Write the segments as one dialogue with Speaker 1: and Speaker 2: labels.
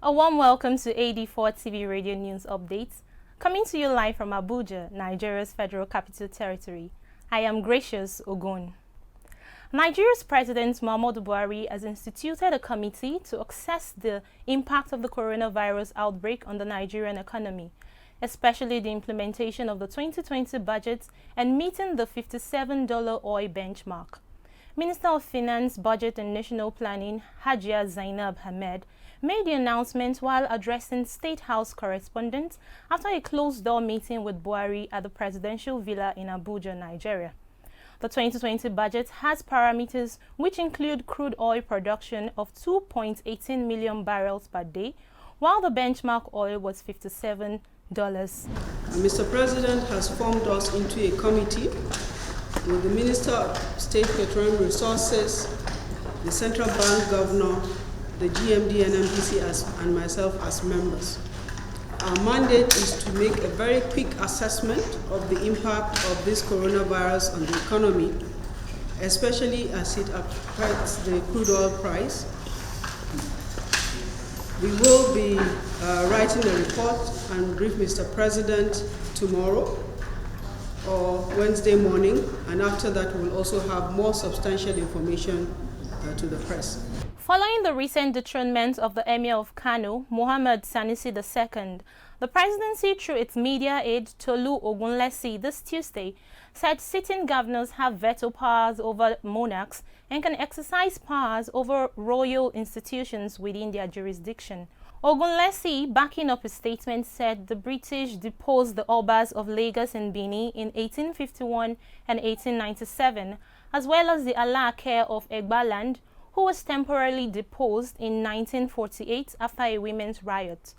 Speaker 1: A warm welcome to AD4TV Radio News Updates, coming to you live from Abuja, Nigeria's Federal Capital Territory. I am Gracious Ogun. Nigeria's President Muhammadu Buhari has instituted a committee to assess the impact of the coronavirus outbreak on the Nigerian economy, especially the implementation of the 2020 budget and meeting the $57 oil benchmark. Minister of Finance, Budget and National Planning, Hajia Zainab Ahmed, made the announcement while addressing State House correspondents after a closed-door meeting with Buhari at the presidential villa in Abuja, Nigeria. The 2020 budget has parameters which include crude oil production of 2.18 million barrels per day, while the benchmark oil was $57.
Speaker 2: Mr. President has formed us into a committee with the Minister of State Petroleum Resources, the Central Bank Governor, the GMD and MPC and myself as members. Our mandate is to make a very quick assessment of the impact of this coronavirus on the economy, especially as it affects the crude oil price. We will be writing a report and brief Mr. President tomorrow or Wednesday morning, and after that we'll also have more substantial information to the press.
Speaker 1: Following the recent dethronement of the Emir of Kano, Mohammed Sanusi II, the presidency, through its media aide Tolu Ogunlesi this Tuesday, said sitting governors have veto powers over monarchs and can exercise powers over royal institutions within their jurisdiction. Ogunlesi, backing up his statement, said the British deposed the Obas of Lagos and Benin in 1851 and 1897, as well as the Alake of Egbaland, who was temporarily deposed in 1948 after a women's riot.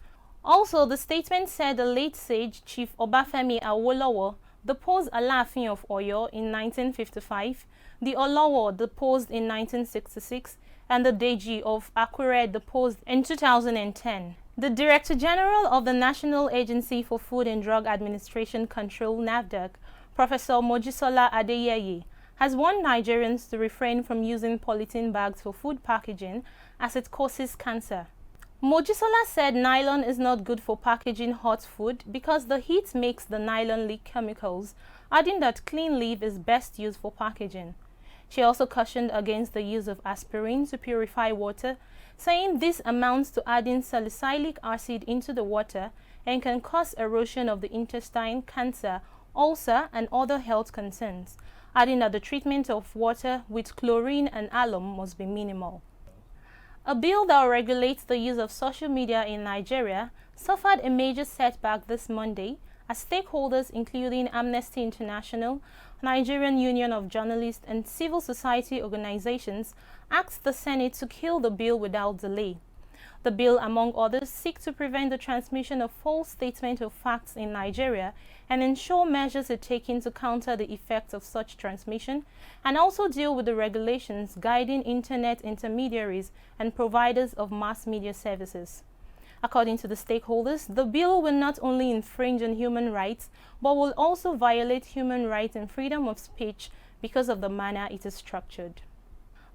Speaker 1: Also, the statement said the late sage Chief Obafemi Awolowo deposed Alaafin of Oyo in 1955, the Olowo deposed in 1966, and the Deji of Akure deposed in 2010. The Director General of the National Agency for Food and Drug Administration Control, NAFDAC, Professor Mojisola Adeyeye, has warned Nigerians to refrain from using polythene bags for food packaging as it causes cancer. Mojisola said nylon is not good for packaging hot food because the heat makes the nylon leak chemicals, adding that clean leaf is best used for packaging. She also cautioned against the use of aspirin to purify water, saying this amounts to adding salicylic acid into the water and can cause erosion of the intestine, cancer, ulcer, and other health concerns, adding that the treatment of water with chlorine and alum must be minimal. A bill that regulates the use of social media in Nigeria suffered a major setback this Monday as stakeholders including Amnesty International, Nigerian Union of Journalists, and civil society organizations asked the Senate to kill the bill without delay. The bill, among others, seeks to prevent the transmission of false statements of facts in Nigeria and ensure measures are taken to counter the effects of such transmission, and also deal with the regulations guiding internet intermediaries and providers of mass media services. According to the stakeholders, the bill will not only infringe on human rights, but will also violate human rights and freedom of speech because of the manner it is structured.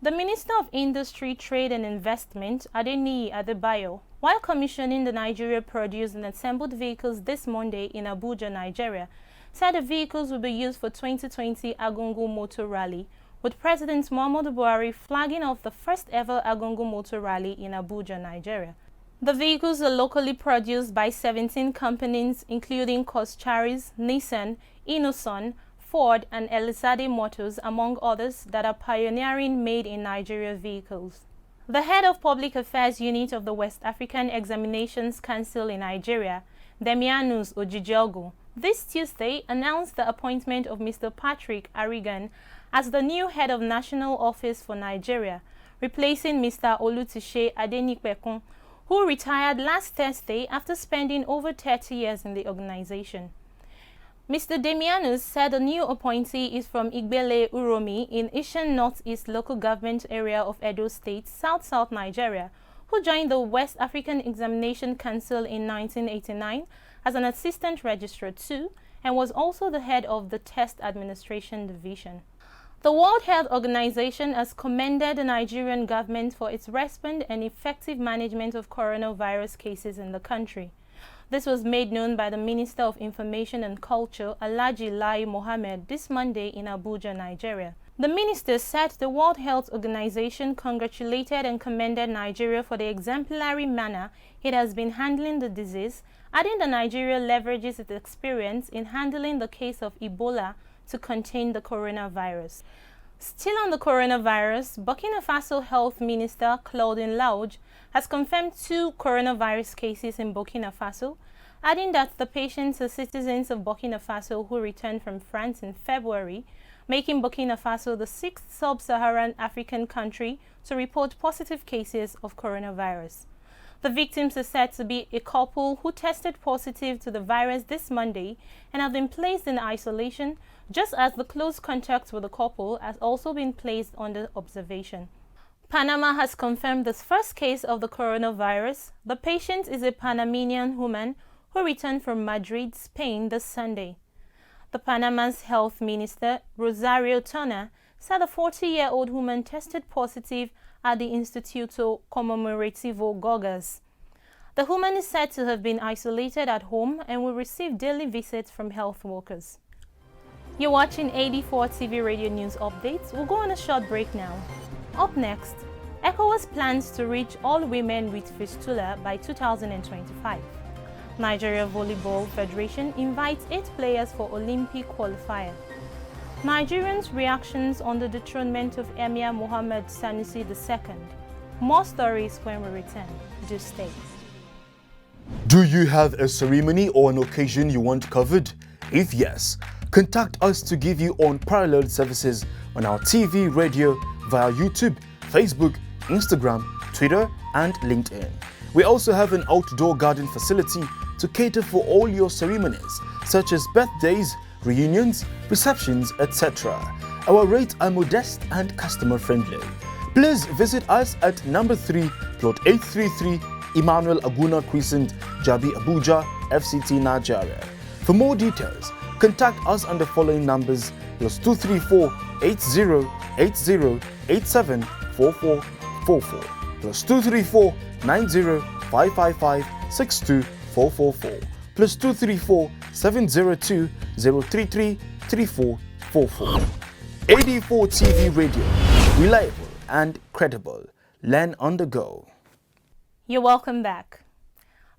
Speaker 1: The Minister of Industry, Trade and Investment, Adeniyi Adebayo, while commissioning the Nigeria-produced and assembled vehicles this Monday in Abuja, Nigeria, said the vehicles will be used for 2020 Agungu Motor Rally, with President Muhammadu Buhari flagging off the first-ever Agungu Motor Rally in Abuja, Nigeria. The vehicles are locally produced by 17 companies, including Coscharis, Nissan, Innoson, Ford, and Elizade Motors, among others, that are pioneering made-in-Nigeria vehicles. The head of Public Affairs Unit of the West African Examinations Council in Nigeria, Demianus Ojijiogu, this Tuesday announced the appointment of Mr. Patrick Arigan as the new head of National Office for Nigeria, replacing Mr. Olutishe Adenipekun, who retired last Thursday after spending over 30 years in the organization. Mr. Demianus said the new appointee is from Igbele Uromi in Ishan Northeast Local Government Area of Edo State, South Nigeria, who joined the West African Examination Council in 1989 as an assistant registrar too, and was also the head of the Test Administration Division. The World Health Organization has commended the Nigerian government for its response and effective management of coronavirus cases in the country. This was made known by the Minister of Information and Culture, Alhaji Lai Mohammed, this Monday in Abuja, Nigeria. The minister said the World Health Organization congratulated and commended Nigeria for the exemplary manner it has been handling the disease, adding that Nigeria leverages its experience in handling the case of Ebola to contain the coronavirus. Still on the coronavirus, Burkina Faso Health Minister Claudine Lauge has confirmed 2 coronavirus cases in Burkina Faso, adding that the patients are citizens of Burkina Faso who returned from France in February, making Burkina Faso the 6th sub-Saharan African country to report positive cases of coronavirus. The victims are said to be a couple who tested positive to the virus this Monday and have been placed in isolation, just as the close contact with the couple has also been placed under observation. Panama has confirmed this first case of the coronavirus. The patient is a Panamanian woman who returned from Madrid, Spain this Sunday. The Panama's health minister, Rosario Turner, said a 40-year-old woman tested positive at the Instituto Conmemorativo Gorgas. The woman is said to have been isolated at home and will receive daily visits from health workers. You're watching AD4TV Radio News Updates. We'll go on a short break now. Up next, ECOWAS plans to reach all women with fistula by 2025. Nigeria Volleyball Federation invites 8 players for Olympic qualifier. Nigerians' reactions on the dethronement of Emir Mohammed Sanusi II. More stories when we return. Do stay.
Speaker 3: Do you have a ceremony or an occasion you want covered? If yes, contact us to give you unparalleled services on our TV, radio, via YouTube, Facebook, Instagram, Twitter, and LinkedIn. We also have an outdoor garden facility to cater for all your ceremonies, such as birthdays, reunions, receptions, etc. Our rates are modest and customer-friendly. Please visit us at number 3, plot 833, Emmanuel Aguna Crescent, Jabi, Abuja, FCT, Nigeria. For more details, contact us on the following numbers: +234 80 80 87 4444, +234 90 555 62 444, +234 702 033 3444. AD4 TV Radio, reliable and credible. Learn on the go.
Speaker 1: You're welcome back.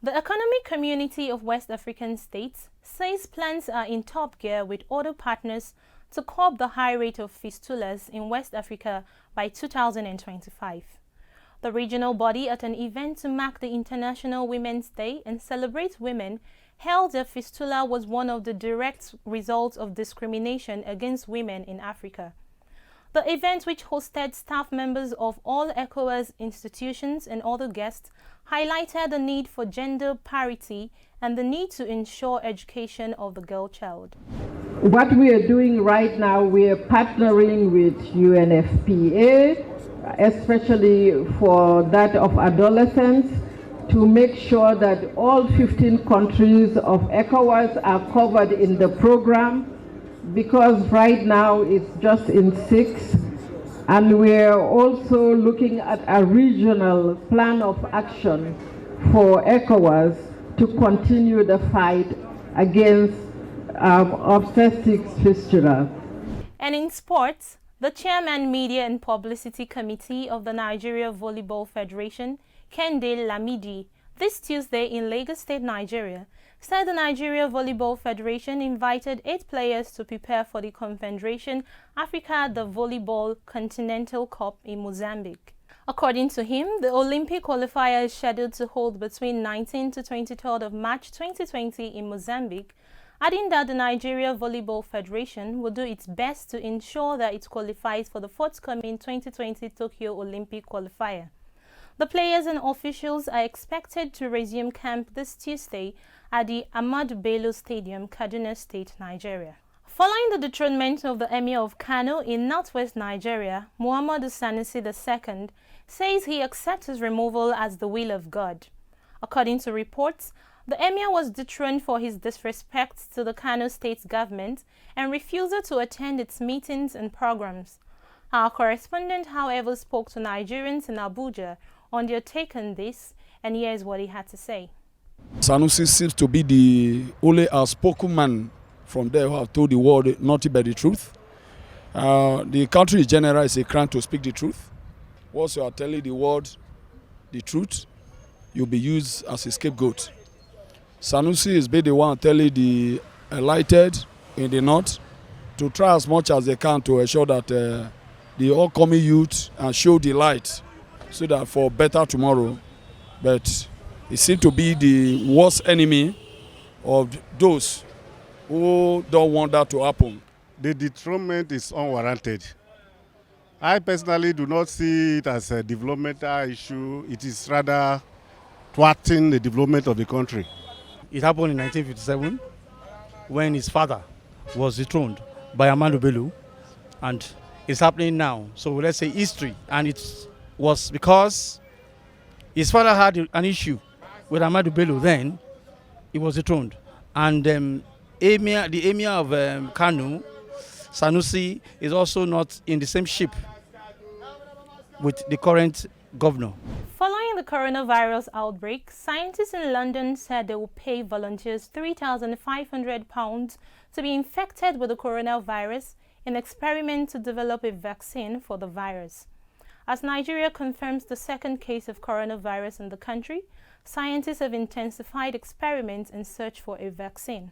Speaker 1: The Economic Community of West African States says plans are in top gear with other partners to curb the high rate of fistulas in West Africa by 2025. The regional body, at an event to mark the International Women's Day and celebrate women, held that fistula was one of the direct results of discrimination against women in Africa. The event, which hosted staff members of all ECOWAS institutions and other guests, highlighted the need for gender parity and the need to ensure education of the girl child.
Speaker 4: What we are doing right now, we are partnering with UNFPA, especially for that of adolescents, to make sure that all 15 countries of ECOWAS are covered in the program, because right now it's just in 6, and we're also looking at a regional plan of action for ECOWAS to continue the fight against obstetric fistula.
Speaker 1: And in sports, the Chairman Media and Publicity Committee of the Nigeria Volleyball Federation, Kende Lamidi, this Tuesday in Lagos State, Nigeria, said the Nigeria Volleyball Federation invited 8 players to prepare for the Confederation Africa the Volleyball Continental Cup in Mozambique. According to him, the Olympic qualifier is scheduled to hold between 19th to 23rd of March 2020 in Mozambique, adding that the Nigeria Volleyball Federation will do its best to ensure that it qualifies for the forthcoming 2020 Tokyo Olympic qualifier. The players and officials are expected to resume camp this Tuesday at the Ahmadu Bello Stadium, Kaduna State, Nigeria. Following the dethronement of the Emir of Kano in northwest Nigeria, Muhammadu Sanusi II says he accepts his removal as the will of God. According to reports, The emir was dethroned for his disrespect to the Kano state government and refusal to attend its meetings and programs. Our correspondent, however, spoke to Nigerians in Abuja on their take on this, and here's what he had to say.
Speaker 5: Sanusi seems to be the only outspoken man from there who have told the world nothing but the truth. The country in general is a crime to speak the truth. Once you are telling the world the truth, you'll be used as a scapegoat. Sanusi is being the one telling the enlightened in the north to try as much as they can to ensure that the upcoming youth and show the light so that for better tomorrow. But he seems to be the worst enemy of those who don't want that to happen.
Speaker 6: The dethronement is unwarranted. I personally do not see it as a developmental issue. It is rather thwarting the development of the country.
Speaker 7: It happened in 1957 when his father was dethroned by Ahmadu Bello, and it's happening now. So let's say history, and it was because his father had an issue with Ahmadu Bello. Then he was dethroned, and the emir of Kano, Sanusi, is also not in the same ship with the current governor.
Speaker 1: Following the coronavirus outbreak, scientists in London said they will pay volunteers £3,500 to be infected with the coronavirus in experiment to develop a vaccine for the virus. As Nigeria confirms the second case of coronavirus in the country, scientists have intensified experiments in search for a vaccine.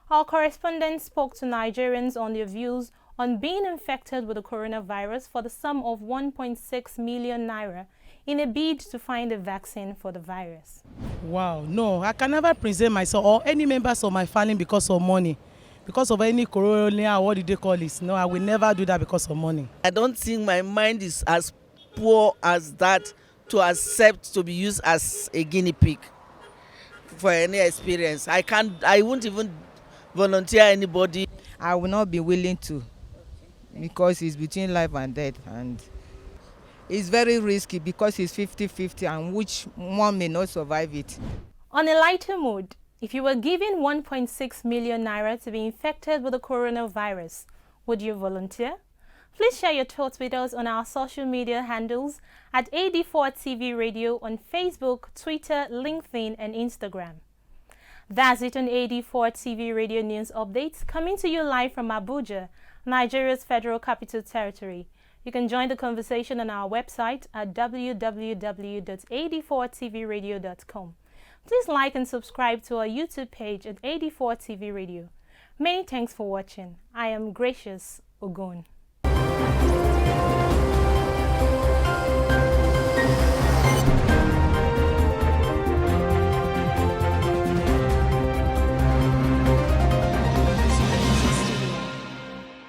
Speaker 1: Our correspondent spoke to Nigerians on their views on being infected with the coronavirus for the sum of 1.6 million naira in a bid to find a vaccine for the virus.
Speaker 8: Wow, no, I can never present myself or any members of my family because of money. Because of any corona, what did they call it? No, I will never do that because of money.
Speaker 9: I don't think my mind is as poor as that to accept to be used as a guinea pig for any experience. I won't even volunteer anybody.
Speaker 10: I will not be willing to, because it's between life and death, and it's very risky because it's 50-50 and which one may not survive it.
Speaker 1: On a lighter mood, if you were given 1.6 million naira to be infected with the coronavirus, would you volunteer? Please share your thoughts with us on our social media handles at AD4TVRADIO on Facebook, Twitter, LinkedIn, and Instagram. That's it on AD4TV Radio News Updates, coming to you live from Abuja, Nigeria's Federal Capital Territory. You can join the conversation on our website at www.ad4tvradio.com. Please like and subscribe to our YouTube page at AD4TV Radio. Many thanks for watching. I am Gracious Ogun.